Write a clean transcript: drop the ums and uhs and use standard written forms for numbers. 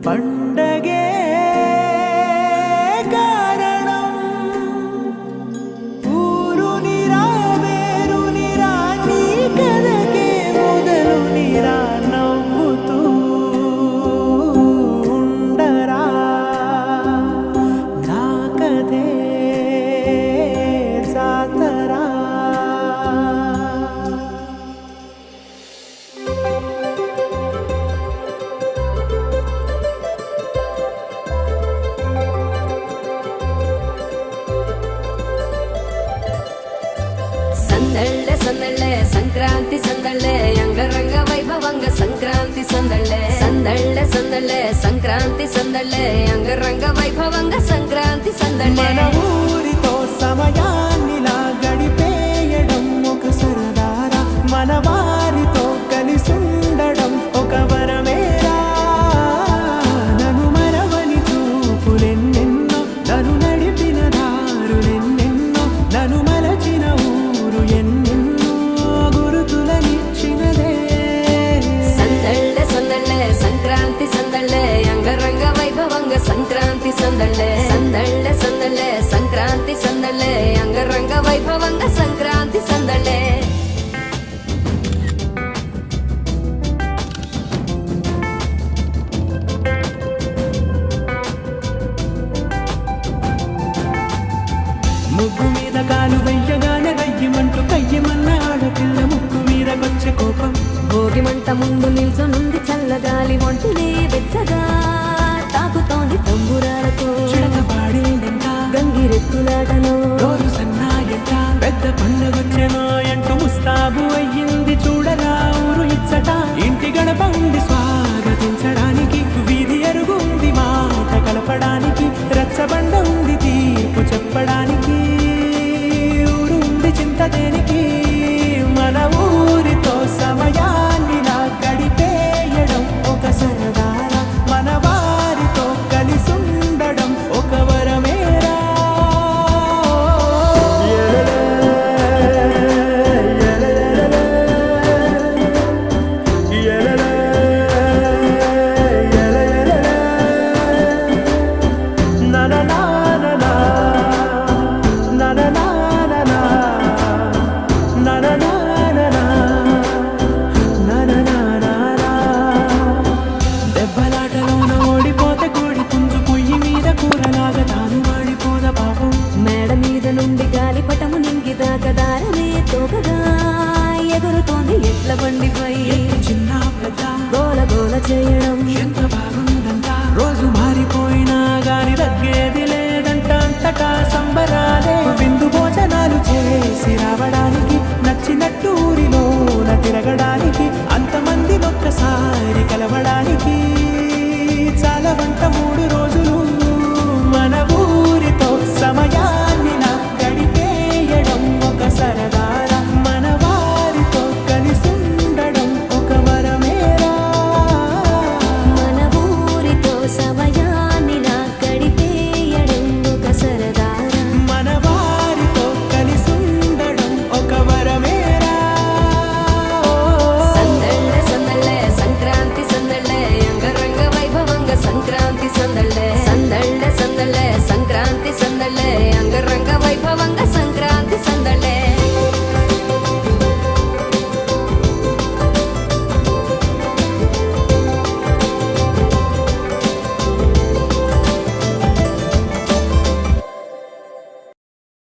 పండగే కారణం ఊరు నిరా వేరు నిరా నీ కథకే మొదలు నిరా నవ్వుతూ ఉండరా నా కథే జాతరా సందళ్ళే సందళ్ళే సంక్రాంతి సందళ్ళే అంగరంగ వైభవంగ సంక్రాంతి సందళ్ళే సందళ్ళే సందళ్ళే సంక్రాంతి సందళ్ళే అంగరంగ వైభవంగ సంక్రాంతి సందళ్ళే మన ఊరితో సమయాన్నిలా గడిపేయడం ఒక సరదారా మన వారితో కలిసుండడం ఒక వరమేరా నన్ను మరవని చూపులెన్నెన్నో నన్ను నడిపిన దారులెన్నెన్నో నన్ను మలచిన ఊరు ఎన్నెన్నో గురుతులనిచ్చినదే సందళ్ళే సందళ్ళే సంక్రాంతి సందళ్ళే అంగరంగ వైభవంగ సంక్రాంతి సందళ్ళే సందళ్ళే సందళ్ళే సంక్రాంతి సందళ్ళే అంగరంగ వైభవంగ సంక్రాంతి సందళ్ళే ముగ్గు మీద కాలు వెయ్యగానే రయ్యమంటూ కయ్యమన్న ఆడపిల్ల ముక్కు మీద వచ్చే కోపం భోగి మంట ముందు నిల్చొనుంది చల్లగాలి ఒంటినే వెచ్చగా తాకుతోంది తంబురాలతో చిడక పాడిందంట గంగిరెత్తులాటలో